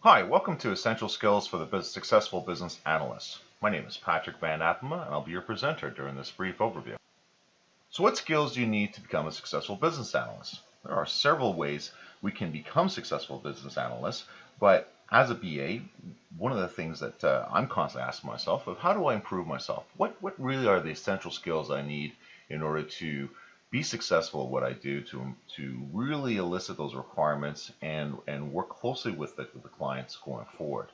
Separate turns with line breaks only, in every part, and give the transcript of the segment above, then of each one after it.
Hi, welcome to Essential Skills for the Successful Business Analyst. My name is Patrick Van Appema, and I'll be your presenter during this brief overview. So what skills do you need to become a successful business analyst? There are several ways we can become successful business analysts, but as a BA, one of the things that I'm constantly asking myself is how do I improve myself? What really are the essential skills I need in order to be successful at what I do, to really elicit those requirements and work closely with the clients going forward.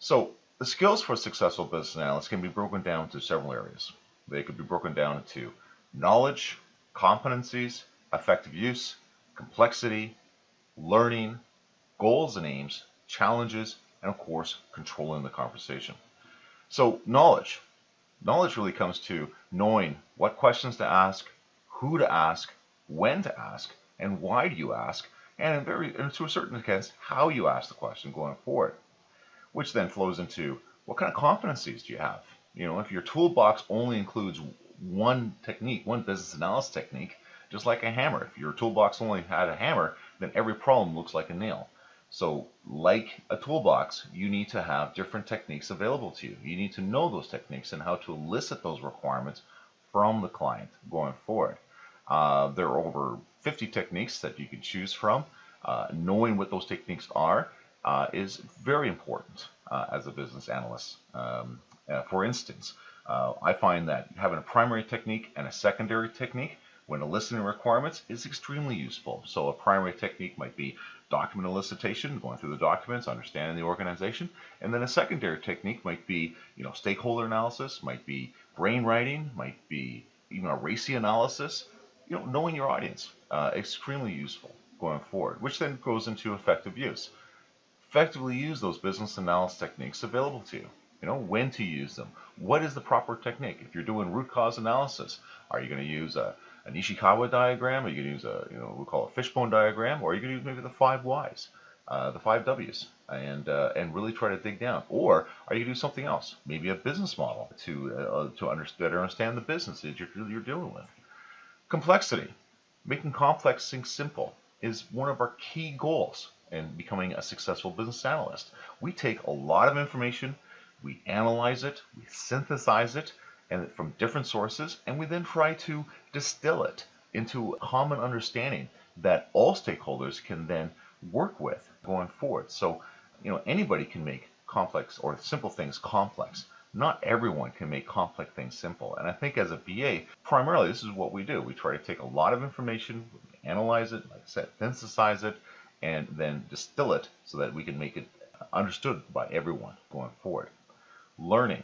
So the skills for a successful business analyst can be broken down into several areas. They could be broken down into knowledge, competencies, effective use, complexity, learning, goals and aims, challenges, and of course, controlling the conversation. So knowledge. Knowledge really comes to knowing what questions to ask, who to ask, when to ask, and why do you ask, and to a certain extent, how you ask the question going forward, which then flows into what kind of competencies do you have? If your toolbox only includes one technique, one business analysis technique, just like a hammer. If your toolbox only had a hammer, then every problem looks like a nail. So like a toolbox, you need to have different techniques available to you. You need to know those techniques and how to elicit those requirements from the client going forward. There are over 50 techniques that you can choose from. Knowing what those techniques are is very important as a business analyst. For instance, I find that having a primary technique and a secondary technique when eliciting requirements is extremely useful. So a primary technique might be document elicitation, going through the documents, understanding the organization, and then a secondary technique might be, stakeholder analysis, might be brainwriting, might be even a RACI analysis. Knowing your audience, extremely useful going forward, which then goes into effective use. Effectively use those business analysis techniques available to you. When to use them. What is the proper technique? If you're doing root cause analysis, are you going to use an Ishikawa diagram? Are you going to use we call it a fishbone diagram? Or are you going to use maybe the 5 Whys, the 5 Ws, and really try to dig down? Or are you going to do something else? Maybe a business model to better understand the business that you're dealing with. Complexity. Making complex things simple is one of our key goals in becoming a successful business analyst. We take a lot of information, we analyze it, we synthesize it and from different sources, and we then try to distill it into a common understanding that all stakeholders can then work with going forward. So, anybody can make complex or simple things complex. Not everyone can make complex things simple. And I think as a BA, primarily this is what we do. We try to take a lot of information, analyze it, like I said, synthesize it, and then distill it so that we can make it understood by everyone going forward. Learning.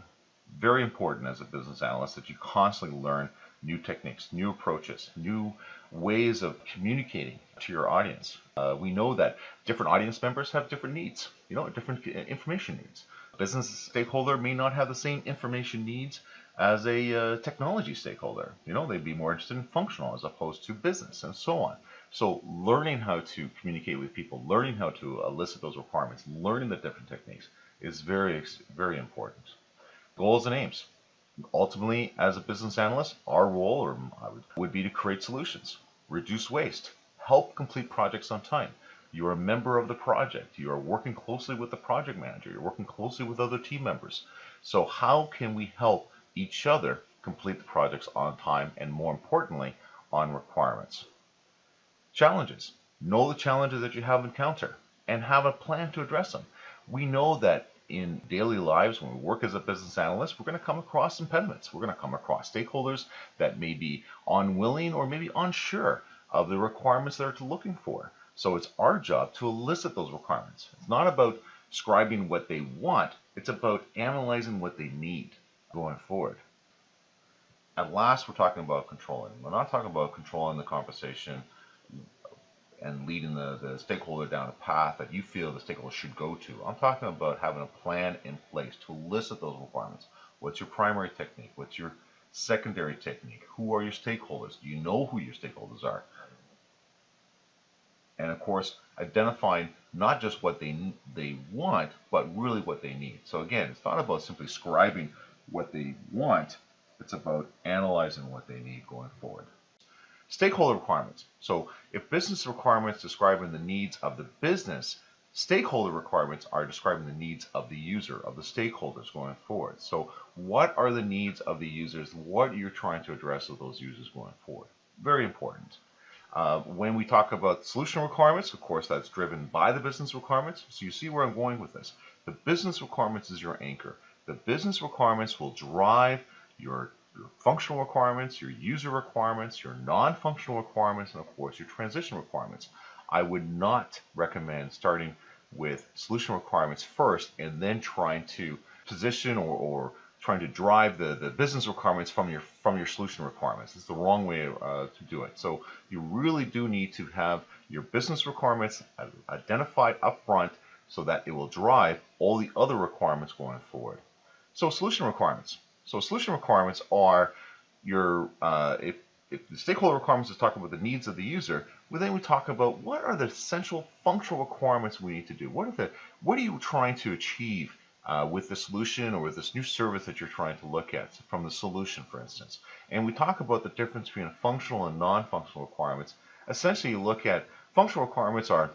Very important as a business analyst that you constantly learn new techniques, new approaches, new ways of communicating to your audience. We know that different audience members have different needs, different information needs. A business stakeholder may not have the same information needs as a technology stakeholder. They'd be more interested in functional as opposed to business and so on. So learning how to communicate with people, learning how to elicit those requirements, learning the different techniques is very, very important. Goals and aims. Ultimately, as a business analyst, our role would be to create solutions, reduce waste, help complete projects on time. You're a member of the project. You are working closely with the project manager. You're working closely with other team members. So how can we help each other complete the projects on time and, more importantly, on requirements? Challenges. Know the challenges that you have encountered and have a plan to address them. We know that in daily lives, when we work as a business analyst, we're going to come across impediments. We're going to come across stakeholders that may be unwilling or maybe unsure of the requirements that they're looking for. So it's our job to elicit those requirements. It's not about describing what they want. It's about analyzing what they need going forward. At last, we're talking about controlling. We're not talking about controlling the conversation and leading the stakeholder down a path that you feel the stakeholder should go to. I'm talking about having a plan in place to elicit those requirements. What's your primary technique? What's your secondary technique? Who are your stakeholders? Do you know who your stakeholders are? And of course, identifying not just what they want, but really what they need. So again, it's not about simply describing what they want. It's about analyzing what they need going forward. Stakeholder requirements. So if business requirements describing the needs of the business, Stakeholder requirements are describing the needs of the user, of the stakeholders going forward. So what are the needs of the users? What you're trying to address with those users going forward? Very important. When we talk about solution requirements, of course, that's driven by the business requirements. So you see where I'm going with this. The business requirements is your anchor. The business requirements will drive your functional requirements, your user requirements, your non-functional requirements, and of course your transition requirements. I would not recommend starting with solution requirements first and then trying to position or trying to drive the business requirements from your solution requirements. It's the wrong way to do it. So you really do need to have your business requirements identified up front so that it will drive all the other requirements going forward. So solution requirements. So solution requirements are your if the stakeholder requirements is talking about the needs of the user, well, then we talk about what are the essential functional requirements we need to do. What are you trying to achieve with the solution or with this new service that you're trying to look at from the solution, for instance. And we talk about the difference between functional and non-functional requirements. Essentially, you look at functional requirements are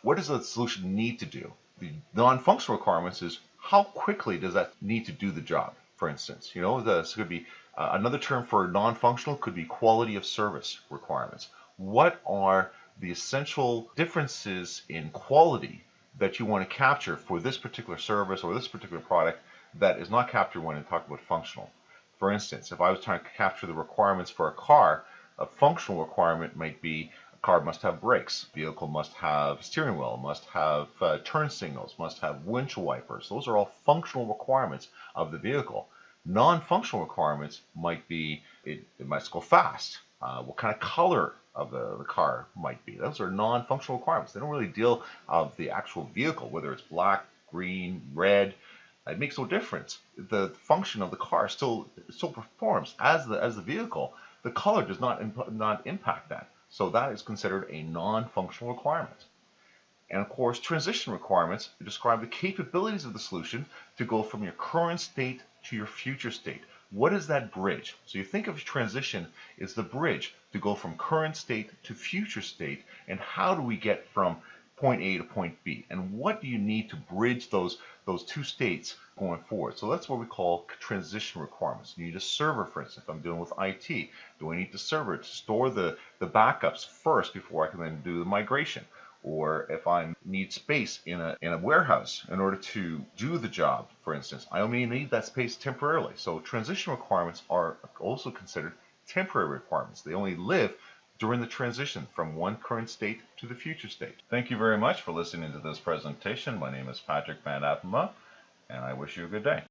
what does the solution need to do? The non-functional requirements is how quickly does that need to do the job, for instance. This could be another term for non-functional could be quality of service requirements. What are the essential differences in quality that you want to capture for this particular service or this particular product that is not captured when you talk about functional? For instance, if I was trying to capture the requirements for a car, a functional requirement might be a car must have brakes, vehicle must have steering wheel, must have turn signals, must have windshield wipers. Those are all functional requirements of the vehicle. Non-functional requirements might be it must go fast. What kind of color of the car might be. Those are non-functional requirements. They don't really deal of the actual vehicle, whether it's black, green, red. It makes no difference. The function of the car still performs as the vehicle. The color does not impact that. So that is considered a non-functional requirement. And of course, transition requirements describe the capabilities of the solution to go from your current state to your future state. What is that bridge? So you think of transition as the bridge to go from current state to future state, and how do we get from point A to point B? And what do you need to bridge those two states going forward? So that's what we call transition requirements. You need a server, for instance. If I'm dealing with IT, do I need the server to store the backups first before I can then do the migration? Or if I need space in a warehouse in order to do the job, for instance, I only need that space temporarily. So transition requirements are also considered temporary requirements. They only live during the transition from one current state to the future state. Thank you very much for listening to this presentation. My name is Patrick Van Appema, and I wish you a good day.